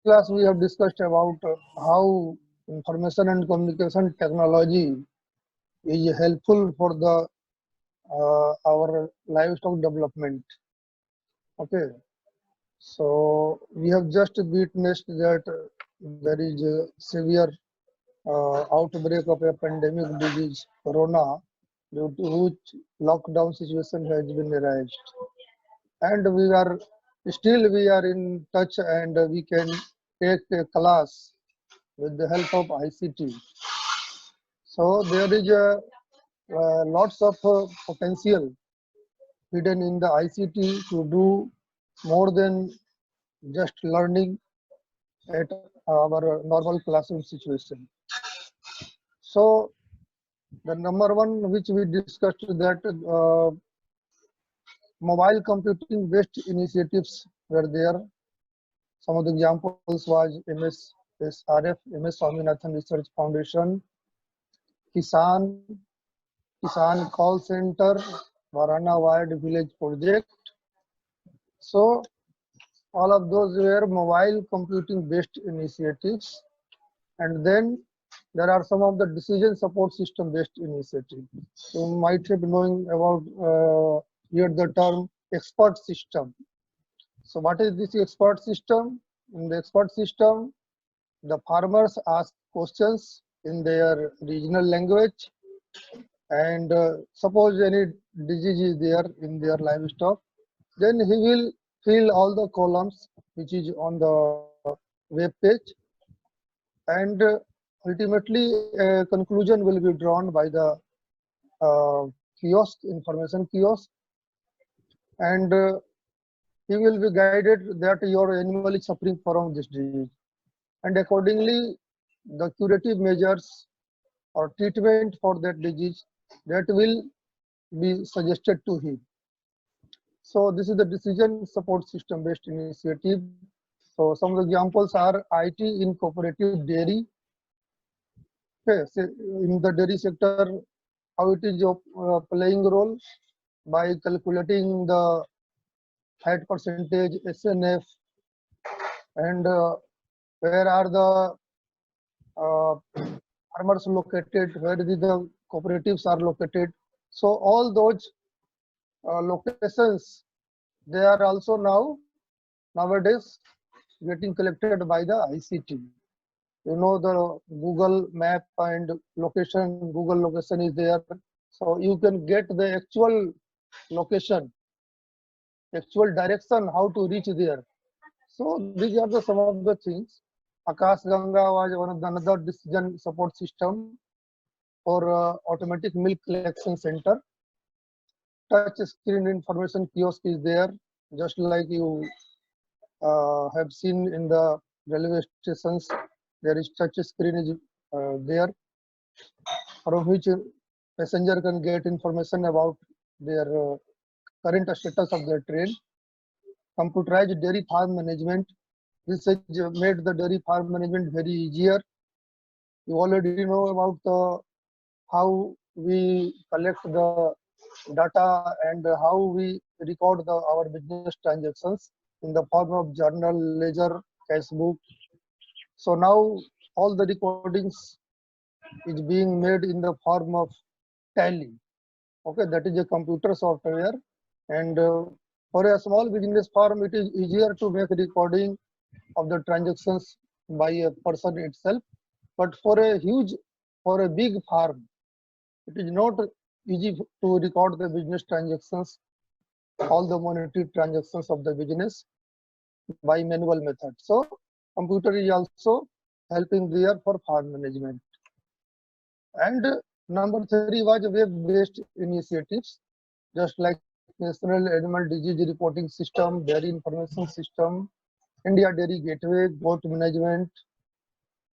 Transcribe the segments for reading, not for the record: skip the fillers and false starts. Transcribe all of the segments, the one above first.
class we have discussed about how information and communication technology is helpful for the our livestock development. Okay, so we have just witnessed that there is a severe outbreak of a pandemic disease, corona, due to which lockdown situation has been raised, and we are in touch, and we can take a class with the help of ICT. So there is a lots of potential hidden in the ICT to do more than just learning at our normal classroom situation. So the number one which we discussed that mobile computing based initiatives were there. Some of the examples was MSSRF, MS Swaminathan Research Foundation, Kisan, Kisan Call Center, Varana Wired Village Project. So all of those were mobile computing based initiatives. And then there are some of the decision support system based initiatives. You might have knowing about here the term expert system. So what is this expert system? In the expert system, the farmers ask questions in their regional language, and suppose any disease is there in their livestock, then he will fill all the columns which is on the web page, and ultimately a conclusion will be drawn by the kiosk, information kiosk, and he will be guided that your animal is suffering from this disease, and accordingly the curative measures or treatment for that disease that will be suggested to him. So this is the decision support system based initiative. So some of the examples are IT in cooperative dairy. Okay, so in the dairy sector, how it is playing role by calculating the fat percentage, SNF, and where are the uh, farmers located, where the cooperatives are located. So all those locations, they are also nowadays getting collected by the ICT. You know the Google map and location, Google location is there. So you can get the actual location, actual direction, how to reach there. So these are the some of the things. Akash Ganga was one of the another decision support system for automatic milk collection center. Touch screen information kiosk is there, just like you have seen in the railway stations. There is touch screen is there, from which passenger can get information about their current status of their train. Computerized dairy farm management. This has made the dairy farm management very easier. You already know about how we collect the data and how we record our business transactions in the form of journal, ledger, cash book. So now all the recordings is being made in the form of tally. Okay, that is a computer software, and for a small business firm, it is easier to make recording of the transactions by a person itself. But for a big farm, it is not easy to record the business transactions, all the monetary transactions of the business by manual method. So computer is also helping there for farm management. And number three was web-based initiatives, just like National Animal Disease Reporting System, Dairy Information System, India Dairy Gateway, Goat Management,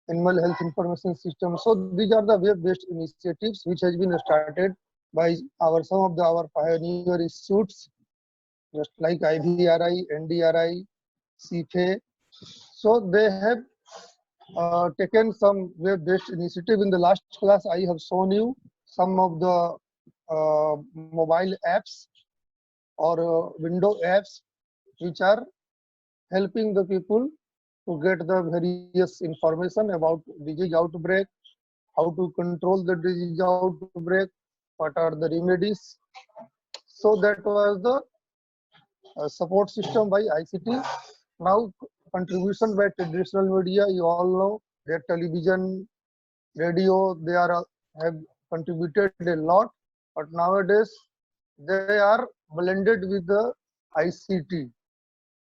Animal Health Information System. So these are the web-based initiatives which has been started by some of our pioneer institutes, just like IVRI, NDRI, CFA. So they have taken some web-based initiative. In the last class, I have shown you some of the mobile apps or window apps which are helping the people to get the various information about disease outbreak, how to control the disease outbreak, what are the remedies. So that was the support system by ICT. Now contribution by traditional media, you all know that television, radio, they are have contributed a lot, but nowadays they are blended with the ICT.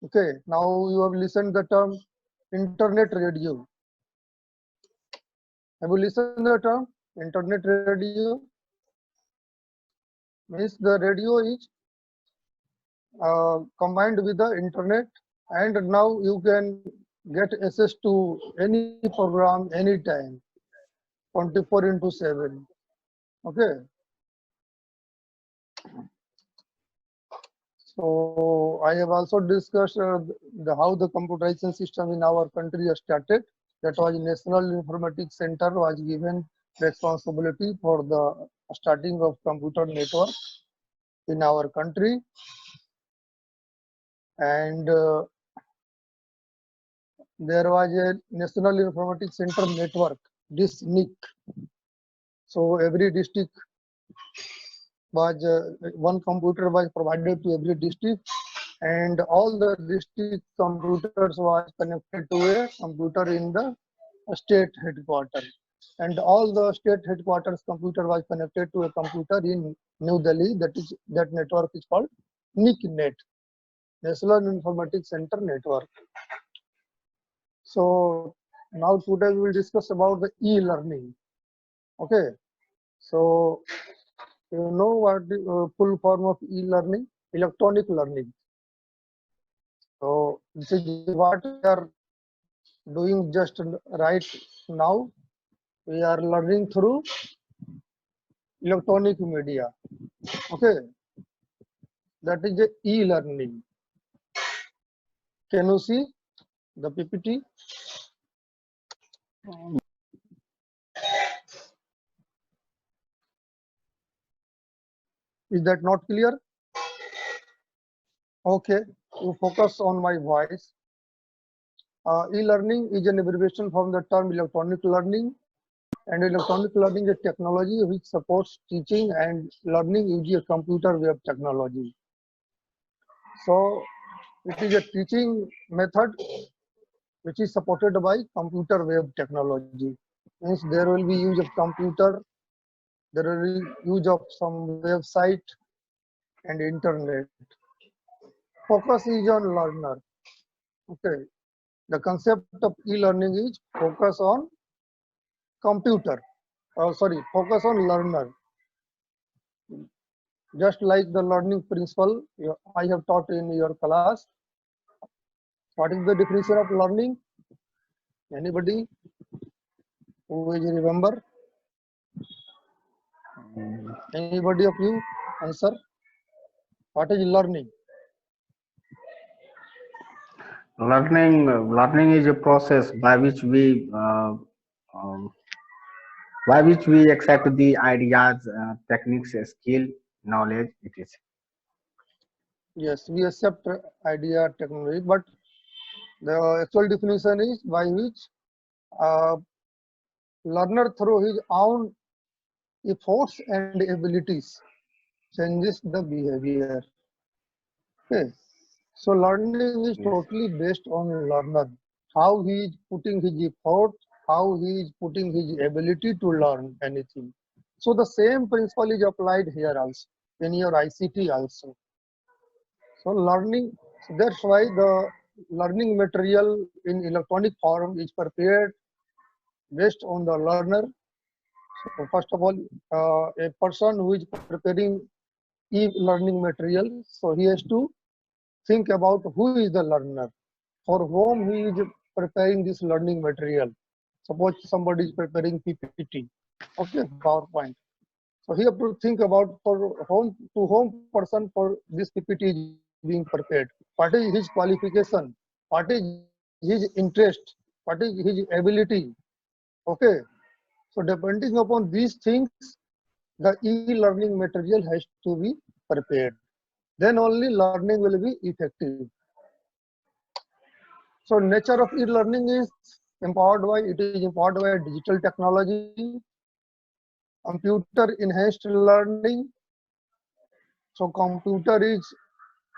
Okay, now you have listened the term internet radio. Have you listened the term internet radio? Means the radio is combined with the internet, and now you can get access to any program anytime, 24/7. Okay, so I have also discussed how the computerization system in our country has started. That was National Informatics Center was given responsibility for the starting of computer network in our country, and there was a National Informatics Center network, this NIC. So every district was one computer was provided to every district, and all the district computers was connected to a computer in the state headquarters, and all the state headquarters computer was connected to a computer in New Delhi. That network is called NICnet, National Informatics Center Network. So now today we will discuss about the e-learning. Okay, so you know what the full form of e-learning? Electronic learning. So this is what we are doing just right now. We are learning through electronic media. Okay, that is the e-learning. Can you see the PPT? Is that not clear? Okay, you focus on my voice. E-learning is an abbreviation from the term electronic learning, and electronic learning is technology which supports teaching and learning using a computer web technology. So it is a teaching method which is supported by computer web technology. Means there will be use of computer, there will be use of some website and internet. Focus is on learner. Okay, the concept of e-learning is focus on computer. Focus on learner. Just like the learning principle I have taught in your class. What is the definition of learning? Anybody who will remember? Anybody of you answer? What is learning? Learning is a process um, by which we accept the ideas, techniques, skill, knowledge. It is. Yes, we accept idea technology, but the actual definition is by which uh, learner through his own efforts and abilities changes the behavior. Okay. So learning is totally based on learner, how he is putting his effort, how he is putting his ability to learn anything. So the same principle is applied here also, in your ICT also. So learning, that's why the learning material in electronic form is prepared based on the learner. So first of all, a person who is preparing e-learning material, so he has to think about who is the learner, for whom he is preparing this learning material. Suppose somebody is preparing PPT, okay, PowerPoint. So he have to think about to whom person for this PPT is being prepared. What is his qualification? What is his interest? What is his ability? Okay. So depending upon these things, the e-learning material has to be prepared. Then only learning will be effective. So nature of e-learning is it is empowered by digital technology, computer enhanced learning. So computer is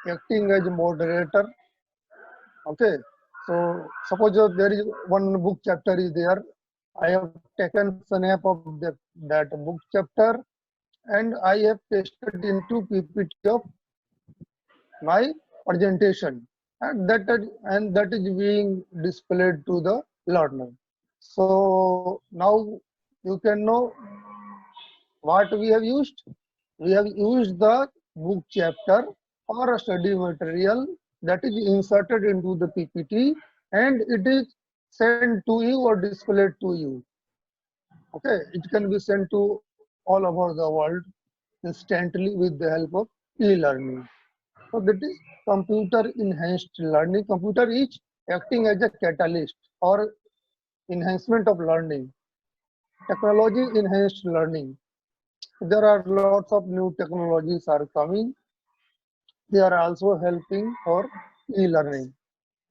acting as a moderator. Okay. So suppose there is one book chapter is there. I have taken snap of that book chapter and I have pasted into PPT of my presentation, and that is being displayed to the learner. So now you can know what we have used. We have used the book chapter or a study material that is inserted into the PPT and it is sent to you or displayed to you. Okay, it can be sent to all over the world instantly with the help of e-learning. So that is computer enhanced learning. Computer is acting as a catalyst or enhancement of learning. Technology enhanced learning. There are lots of new technologies are coming. They are also helping for e-learning.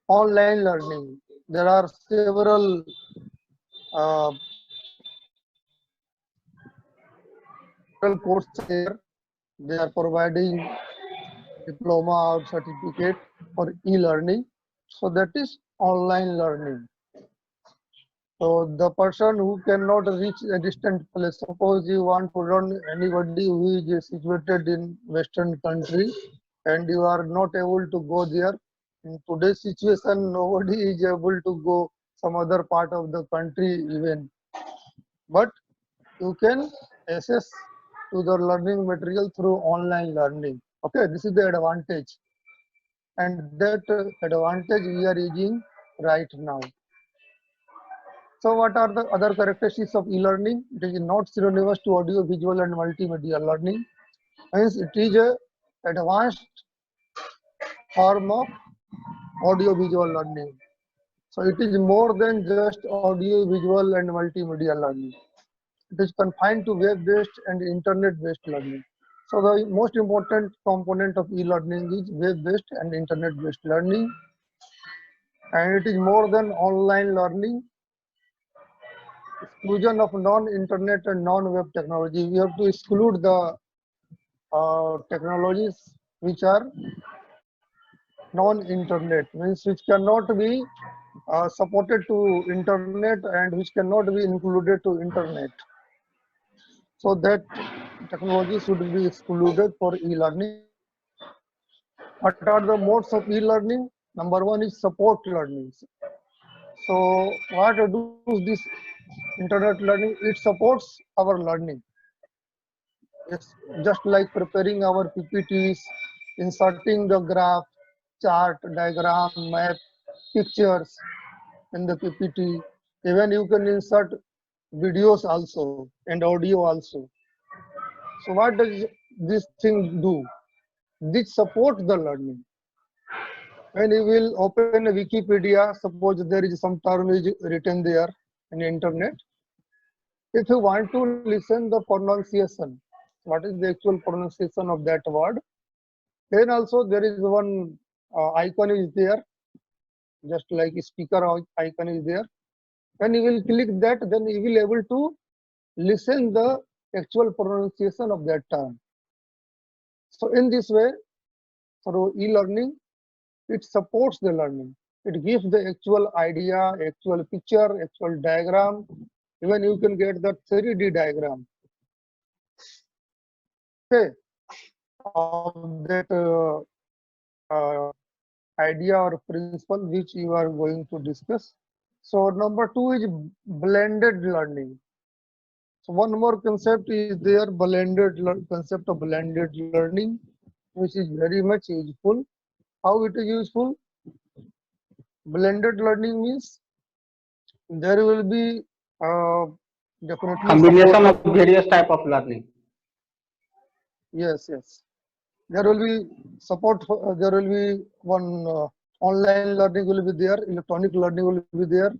Online learning. There are several courses there. They are providing diploma or certificate for e-learning. So that is online learning. So the person who cannot reach a distant place, suppose you want to learn anybody who is situated in Western country and you are not able to go there. In today's situation, nobody is able to go some other part of the country even. But you can access to the learning material through online learning. Okay, this is the advantage. And that advantage we are using right now. So what are the other characteristics of e-learning? It is not synonymous to audio, visual and multimedia learning. Hence, it is a advanced form of audio visual learning. So it is more than just audio, visual and multimedia learning. It is confined to web-based and internet-based learning. So the most important component of e-learning is web-based and internet-based learning. And it is more than online learning. Exclusion of non-internet and non-web technology. We have to exclude the technologies which are non-internet, means which cannot be supported to internet and which cannot be included to internet. So that technology should be excluded for e-learning. What are the modes of e-learning? Number one is support learning. So what does this internet learning? It supports our learning. It's just like preparing our PPTs, inserting the graph, chart, diagram, map, pictures in the PPT. Even you can insert videos also and audio also. So what does this thing do? This supports the learning. When you will open a Wikipedia, suppose there is some term is written there in the internet. If you want to listen the pronunciation, what is the actual pronunciation of that word, then also there is one icon is there, just like a speaker icon is there. When you will click that, then you will able to listen the actual pronunciation of that term. So in this way, through e-learning, it supports the learning. It gives the actual idea, actual picture, actual diagram. Even you can get the 3D diagram. Okay, of that idea or principle which you are going to discuss. So number two is blended learning. So one more concept is there, concept of blended learning, which is very much useful. How it is useful? Blended learning means there will be definitely Combination support of various type of learning. Yes, yes. There will be support. There will be one online learning will be there. Electronic learning will be there.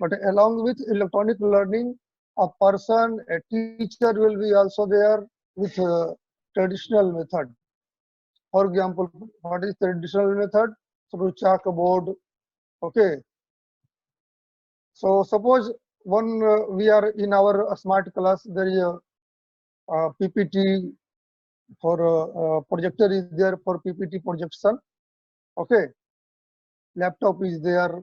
But along with electronic learning, a person, a teacher will be also there with traditional method. For example, what is traditional method? Through chalkboard Okay. So suppose we are in our smart class, there is a PPT for projector is there for PPT projection. Okay. Laptop is there,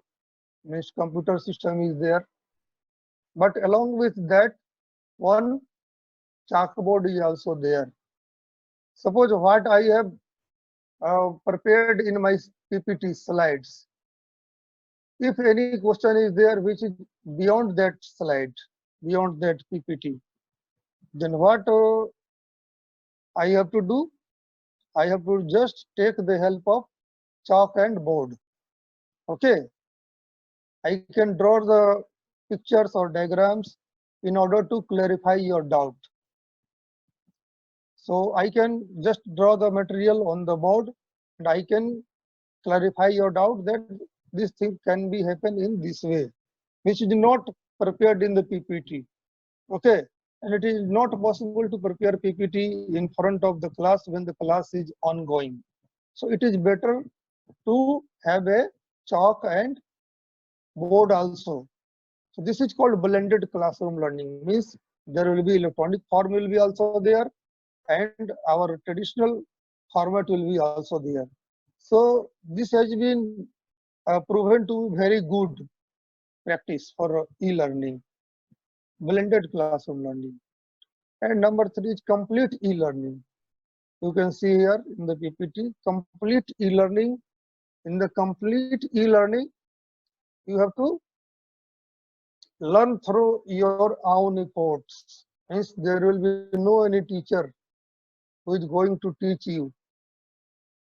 means computer system is there. But along with that, one chalkboard is also there. Suppose what I have prepared in my PPT slides. If any question is there which is beyond that slide, beyond that PPT, then what I have to do? I have to just take the help of chalk and board. Okay. I can draw the pictures or diagrams in order to clarify your doubt. So I can just draw the material on the board and I can clarify your doubt that this thing can be happen in this way, which is not prepared in the PPT. Okay. And it is not possible to prepare PPT in front of the class when the class is ongoing. So it is better to have a chalk and board also. So this is called blended classroom learning, means there will be electronic form will be also there and our traditional format will be also there. So this has been proven to be very good practice for e-learning, blended classroom learning. And number 3 is complete e-learning. You can see here in the PPT, complete e-learning. In the complete e-learning, you have to learn through your own efforts. Means there will be no any teacher who is going to teach you.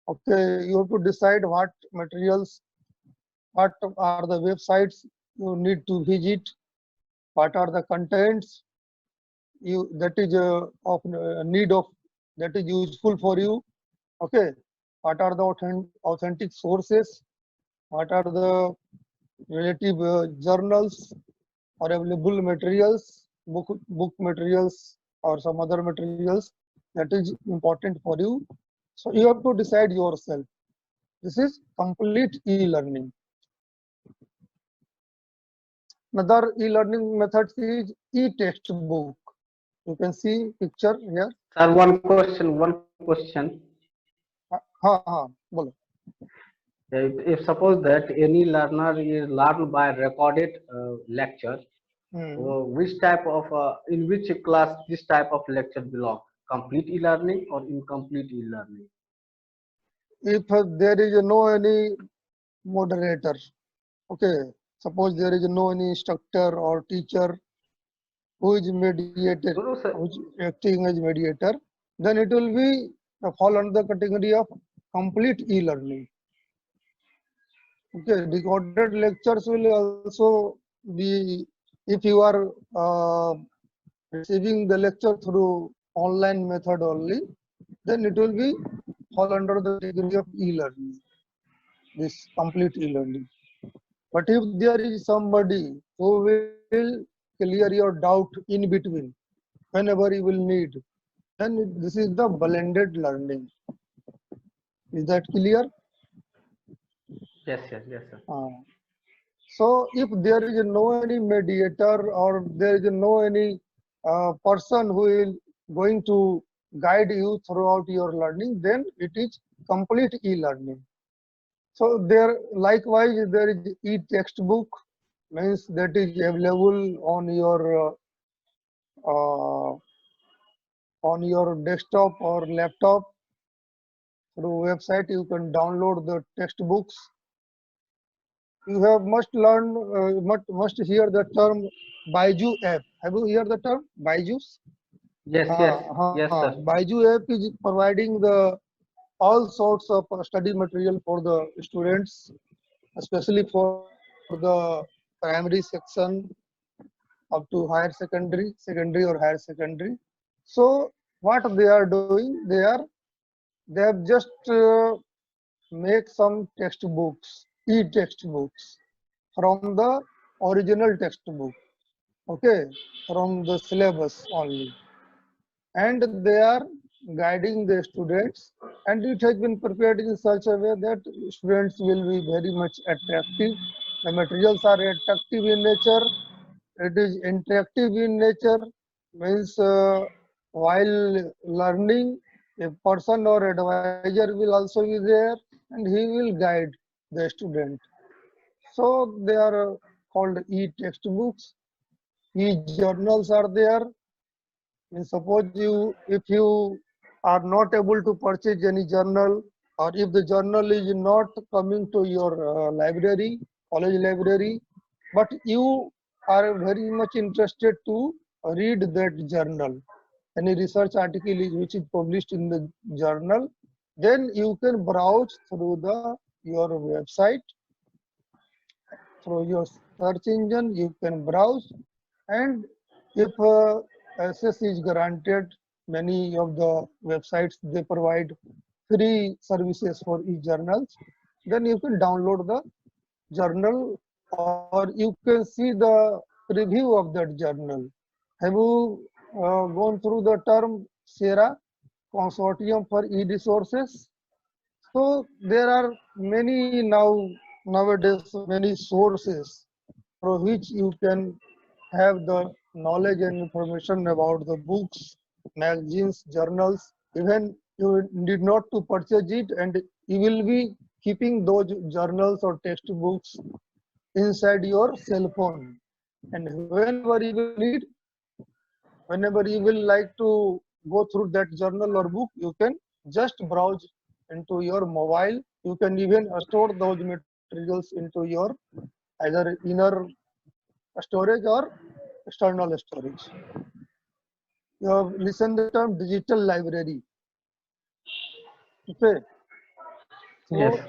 Okay, you have to decide what materials, what are the websites you need to visit, what are the contents you that is of need of that is useful for you. Okay, what are the authentic sources, what are the relative journals or available materials, book materials or some other materials that is important for you. So you have to decide yourself. This is complete e-learning. Another e-learning method is e-textbook. You can see picture here. Sir, one question. Bolo. If suppose that any learner is learned by recorded lecture, so which type of in which class this type of lecture belong? Complete e-learning or incomplete e-learning? If there is no any moderator, okay, suppose there is no any instructor or teacher who is mediator, No, no, sir. who is acting as mediator, then it will be fall under the category of complete e-learning. Okay, recorded lectures will also be, if you are receiving the lecture through online method only, then it will be fall under the category of e-learning, this complete e-learning. But if there is somebody who will clear your doubt in between, whenever you will need, then this is the blended learning. Is that clear? Yes, sir. So if there is no any mediator or there is no any person who is going to guide you throughout your learning, then it is complete e-learning. So there likewise there is e-textbook, means that is available on your desktop or laptop. Through website you can download the textbooks. You have must learn, must hear the term Baiju app. Have you heard the term Baijus? Yes, sir. Baiju app is providing the all sorts of study material for the students, especially for the primary section up to higher secondary, secondary or higher secondary. So what they are doing, they have just make some textbooks, e-textbooks from the original textbook, okay, from the syllabus only, and they are guiding the students, and it has been prepared in such a way that students will be very much attractive. The materials are attractive in nature. It is interactive in nature, means while learning, a person or advisor will also be there and he will guide the student. So they are called e-textbooks. E-journals are there. And suppose if you are not able to purchase any journal, or if the journal is not coming to your library, college library, but you are very much interested to read that journal, any research article which is published in the journal, then you can browse through your website, through your search engine, you can browse. And if access is granted, many of the websites, they provide free services for e-journals, then you can download the journal, or you can see the review of that journal. Have you gone through the term SERA, Consortium for E-Resources? So there are many nowadays many sources through which you can have the knowledge and information about the books, magazines, journals. Even you need not to purchase it, and you will be keeping those journals or textbooks inside your cell phone. And whenever you will need, whenever you will like to go through that journal or book, you can just browse into your mobile. You can even store those materials into your either inner storage or external storage. You have listened the term digital library. Okay. Yes. So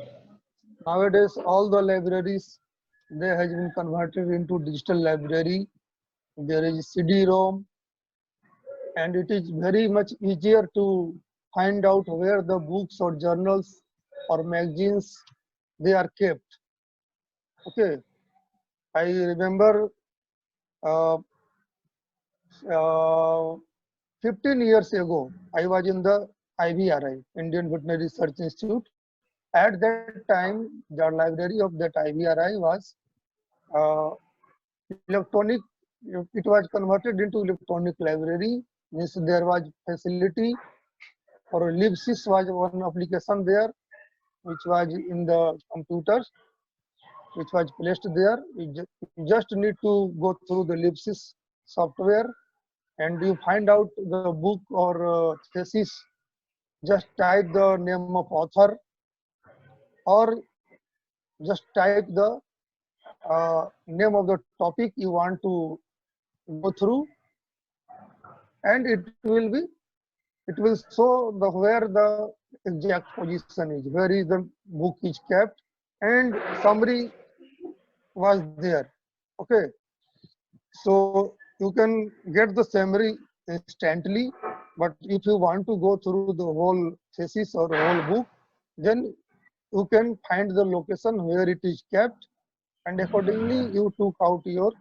nowadays all the libraries, they has been converted into digital library. There is CD-ROM, and it is very much easier to find out where the books or journals or magazines they are kept. Okay. I remember uh, uh, 15 years ago, I was in the IVRI, Indian Veterinary Research Institute. At that time, the library of that IVRI was uh, electronic. It was converted into electronic library. Means there was facility for Libsys was one application there, which was in the computers, which was placed there. You just need to go through the Libsys software, and you find out the book or thesis. Just type the name of author, or just type the name of the topic you want to go through, and it will show the where the exact position is, where is the book is kept, and summary was there. Okay, so you can get the summary instantly, but if you want to go through the whole thesis or whole book, then you can find the location where it is kept, and accordingly you took out your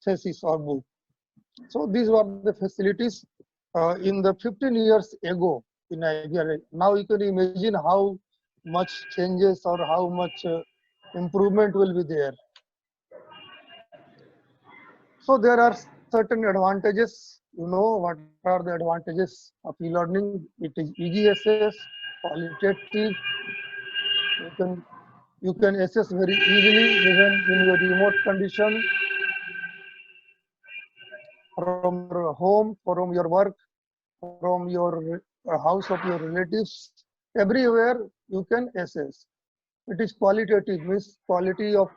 thesis or book. So these were the facilities in the 15 years ago in IBRI. Now you can imagine how much changes or how much improvement will be there. So there are certain advantages. You know what are the advantages of e-learning? It is easy access, qualitative. You can access very easily even in your remote condition, from your home, from your work, from your house of your relatives. Everywhere you can access. It is qualitative, means quality of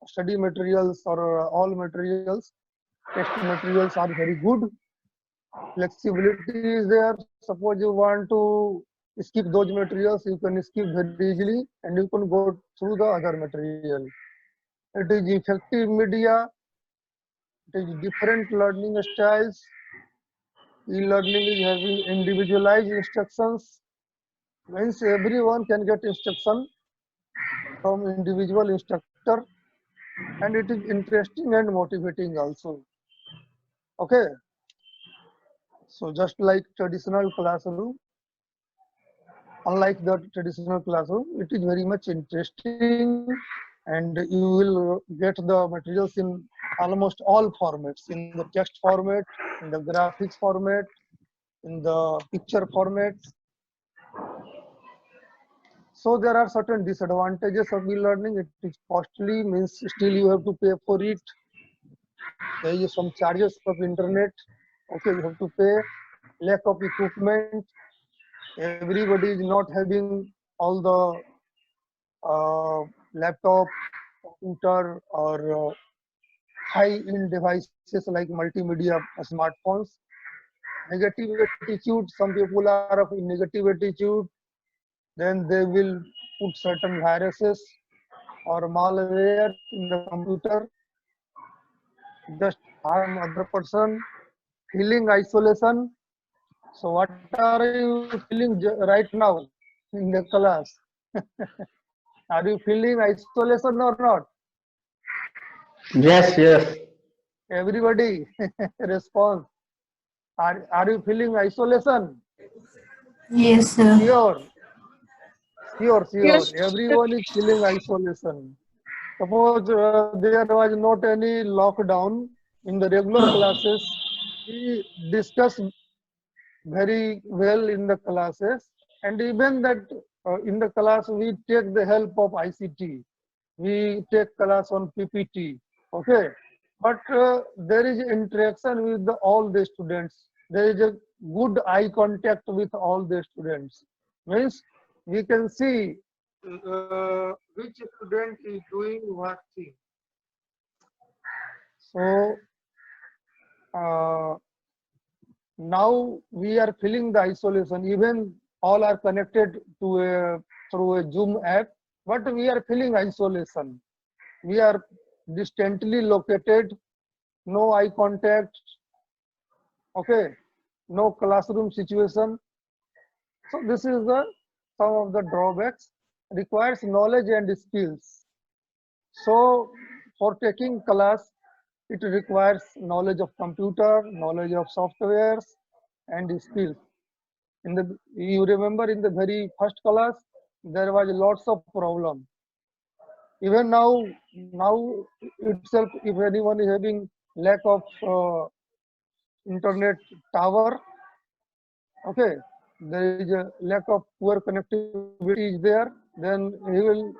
study materials or all materials. Text materials are very good. Flexibility is there. Suppose you want to skip those materials, you can skip very easily, and you can go through the other material. It is effective media. It is different learning styles. E-learning is having individualized instructions. Means everyone can get instruction from individual instructor, and it is interesting and motivating also. Okay, so just like traditional classroom, unlike the traditional classroom, it is very much interesting, and you will get the materials in almost all formats, in the text format, in the graphics format, in the picture formats. So there are certain disadvantages of e-learning. It is costly, means still you have to pay for it. There is some charges of internet. Okay, you have to pay. Lack of equipment. Everybody is not having all the laptop, computer, or high-end devices like multimedia smartphones. Negative attitude. Some people are of negative attitude. Then they will put certain viruses or malware in the computer, just harm other person. Feeling isolation. So what are you feeling right now in the class? Are you feeling isolation or not? Yes, yes. Everybody response. Are you feeling isolation? Yes, sir. Sure, sure. Yes. Everyone is feeling isolation. Suppose there was not any lockdown in the regular classes, we discuss very well in the classes, and even that in the class we take the help of ICT. We take class on PPT. Okay, but there is interaction with all the students. There is a good eye contact with all the students. Means we can see which student is doing what thing. So uh, now we are feeling the isolation. Even all are connected to through a Zoom app, but we are feeling isolation. We are distantly located, no eye contact, okay, no classroom situation. So this is the some of the drawbacks. Requires knowledge and skills. So for taking class, it requires knowledge of computer, knowledge of softwares, and skills. In the you remember in the very first class, there was lots of problem. Even now itself, if anyone is having lack of internet tower, okay, there is a lack of poor connectivity is there, then he will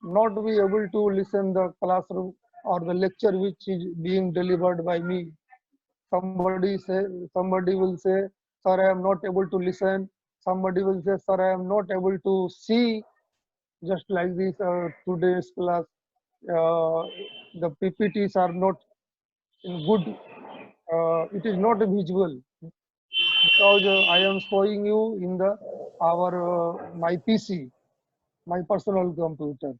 not be able to listen the classroom or the lecture which is being delivered by me. Somebody will say, sir, I am not able to listen. Somebody will say, sir, I am not able to see. Just like this today's class, uh, the PPTs are not in good, it is not visual, because I am showing you in the our my PC, my personal computer.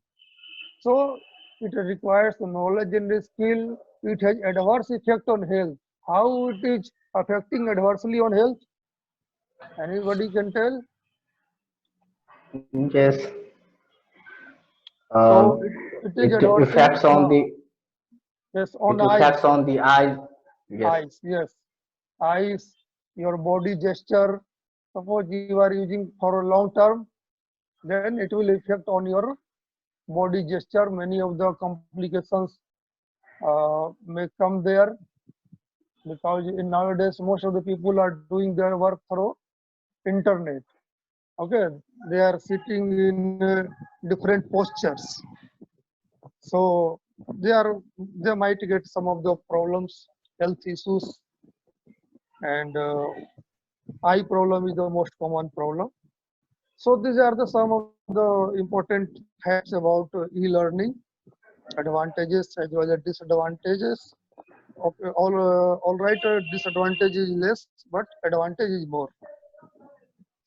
So it requires knowledge and skill. It has adverse effect on health. How it is affecting adversely on health? Anybody can tell? Yes. So Um, it is it adversely, affects on the yes, it on affects eyes. on the eyes. Yes. Eyes, yes. Eyes, your body gesture. Suppose you are using for a long term, then it will affect on your body gesture. Many of the complications may come there, because in nowadays most of the people are doing their work through internet. Okay, they are sitting in different postures, so they might get some of the problems, health issues, and eye problem is the most common problem. So these are the some of the important facts about e-learning, advantages as well as disadvantages. Okay, all right, disadvantage is less, but advantage is more.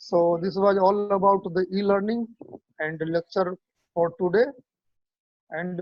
So this was all about the e-learning and lecture for today. And